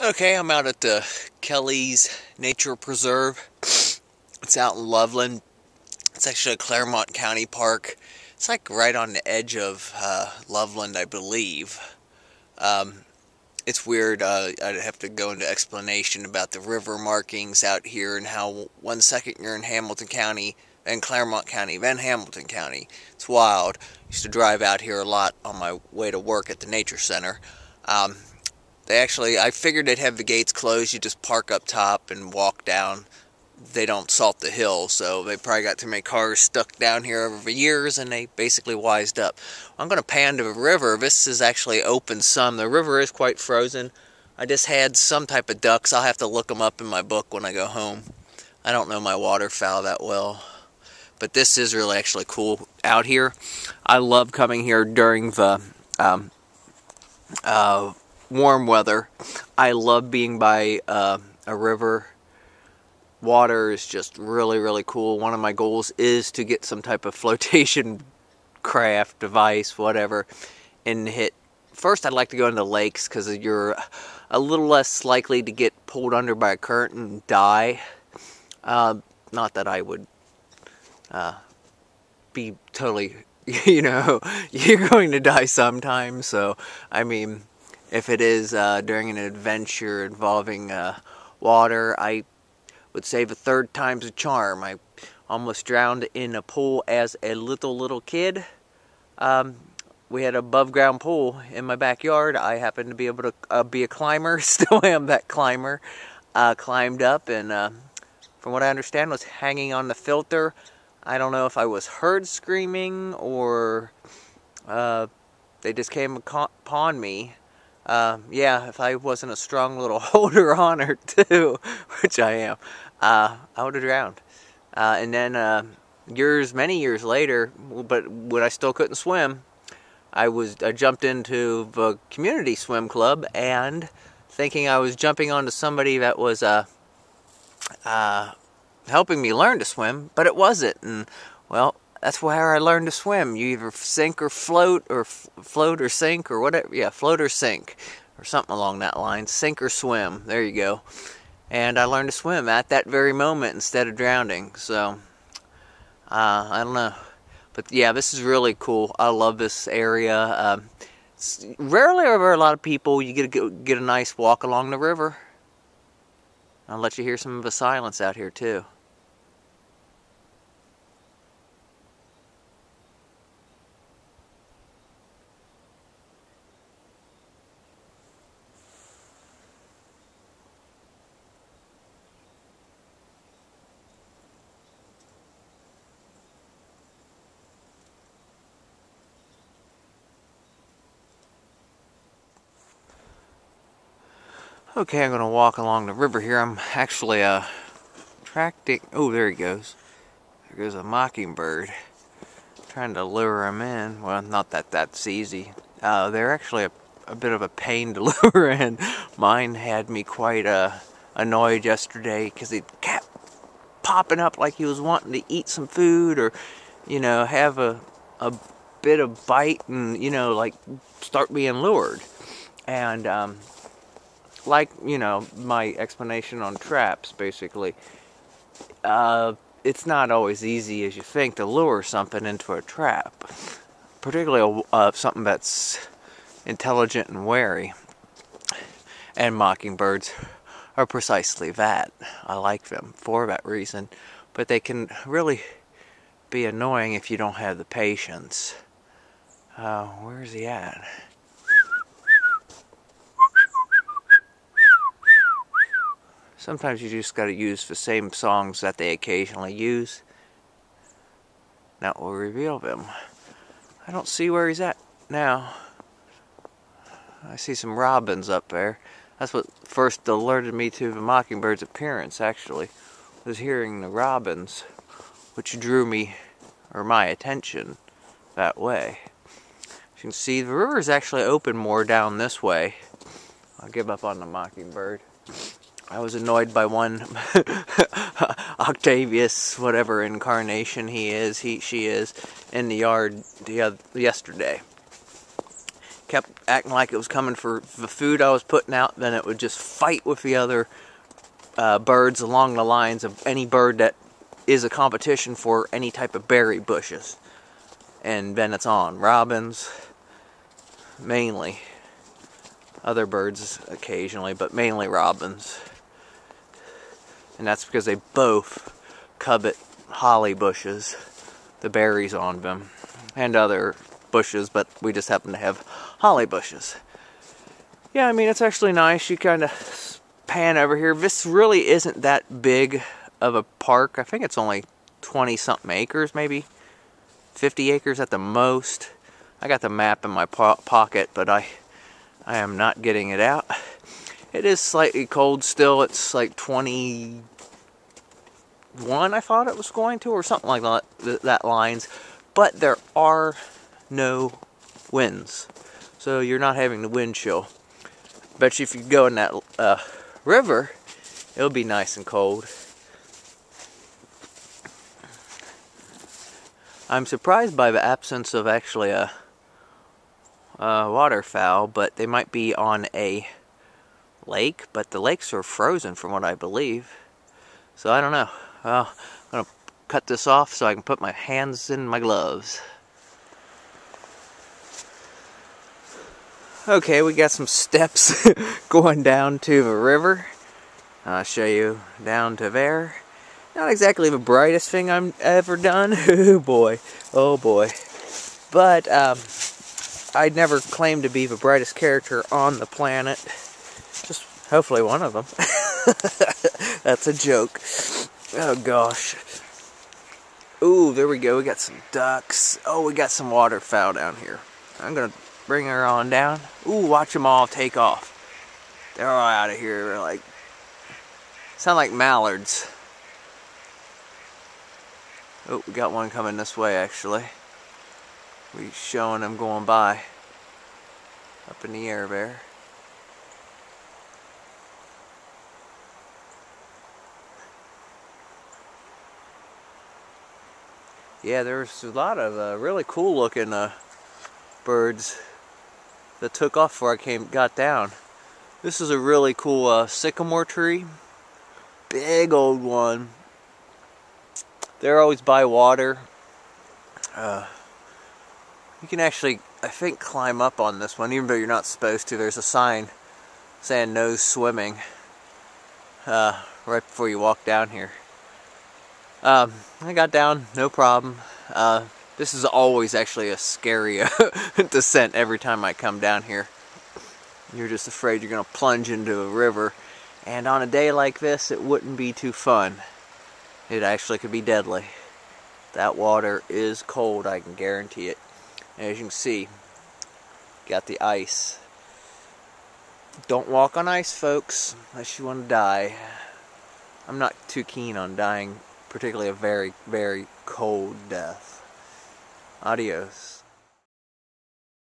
Okay, I'm out at the Kelley's Nature Preserve. It's out in Loveland. It's actually a Claremont County park. It's like right on the edge of Loveland, I believe. Um, it's weird. I'd have to go into explanation about the river markings out here and how 1 second you're in Hamilton County, then Claremont County, then Hamilton County. It's wild. I used to drive out here a lot on my way to work at the Nature Center. I figured they'd have the gates closed. You just park up top and walk down. They don't salt the hill, so they probably got too many cars stuck down here over the years, and they basically wised up. I'm going to pan to the river. This is actually open some. The river is quite frozen. I just had some type of ducks. I'll have to look them up in my book when I go home. I don't know my waterfowl that well. But this is really actually cool out here. I love coming here during the warm weather. I love being by a river. Water is just really, really cool. One of my goals is to get some type of flotation craft, device, whatever, and hit. First, I'd like to go into lakes because you're a little less likely to get pulled under by a current and die. Not that I would be totally, you're going to die sometime. So, I mean, if it is during an adventure involving water, I would say the third time's a charm. I almost drowned in a pool as a little kid. We had an above ground pool in my backyard. I happened to be able to be a climber, still am that climber. Climbed up and from what I understand was hanging on the filter. I don't know if I was heard screaming or they just came upon me. Yeah, if I wasn't a strong little holder on her too, which I am, I would have drowned. And then many years later, but when I still couldn't swim, I jumped into the community swim club and thinking I was jumping onto somebody that was helping me learn to swim, but it wasn't. And well, that's where I learned to swim. You either sink or float, or float or sink, or whatever. Yeah, float or sink, or something along that line. Sink or swim. There you go. And I learned to swim at that very moment instead of drowning. So, I don't know. But yeah, this is really cool. I love this area. Rarely are there a lot of people. You get a nice walk along the river. I'll let you hear some of the silence out here too. Okay, I'm going to walk along the river here. I'm actually attracting... Oh, there he goes. There goes a mockingbird. Trying to lure him in. Well, not that that's easy. They're actually a bit of a pain to lure in. Mine had me quite annoyed yesterday because he kept popping up like he was wanting to eat some food or, have a bit of bite and, like start being lured. And, my explanation on traps, basically, it's not always easy as you think to lure something into a trap, particularly something that's intelligent and wary. And mockingbirds are precisely that. I like them for that reason, but they can really be annoying if you don't have the patience. Where is he at? Sometimes you just got to use the same songs that they occasionally use. That will reveal them. I don't see where he's at now. I see some robins up there. That's what first alerted me to the mockingbird's appearance, actually, was hearing the robins, which drew me, or my attention, that way. As you can see, the river is actually open more down this way. I'll give up on the mockingbird. I was annoyed by one Octavius, whatever incarnation she is, in the yard yesterday. kept acting like it was coming for the food I was putting out, then it would just fight with the other birds along the lines of any bird that is a competition for any type of berry bushes. And then it's on. Robins, mainly. Other birds occasionally, but mainly robins. And that's because they both covet holly bushes, the berries on them, and other bushes, but we just happen to have holly bushes. Yeah, I mean, it's actually nice. You kind of pan over here. This really isn't that big of a park. I think it's only 20-something acres, maybe 50 acres at the most. I got the map in my pocket, but I am not getting it out. It is slightly cold still. It's like 21, I thought it was going to, or something like that lines. But there are no winds, so you're not having the wind chill. Bet you if you go in that river, it'll be nice and cold. I'm surprised by the absence of actually a waterfowl, but they might be on a lake, but the lakes are frozen from what I believe. So I don't know. Well, I'm going to cut this off so I can put my hands in my gloves. Okay, we got some steps going down to the river. I'll show you down to there. Not exactly the brightest thing I've ever done. Oh boy. Oh boy. But I'd never claimed to be the brightest character on the planet. Just hopefully one of them. That's a joke. Oh gosh. Ooh, there we go. We got some ducks. Oh, we got some waterfowl down here. I'm going to bring her on down. Ooh, watch them all take off. They're all out of here. They're like, sound like mallards. Oh, we got one coming this way actually. We're showing them going by. Up in the air there. Yeah, there's a lot of really cool looking birds that took off before I got down. This is a really cool sycamore tree. Big old one. They're always by water. You can actually, I think, climb up on this one, even though you're not supposed to. There's a sign saying no swimming right before you walk down here. I got down, no problem. This is always actually a scary descent every time I come down here. You're just afraid you're going to plunge into a river. And on a day like this, it wouldn't be too fun. It actually could be deadly. That water is cold, I can guarantee it. As you can see, got the ice. Don't walk on ice, folks, unless you want to die. I'm not too keen on dying, particularly a very, very cold death. Adios.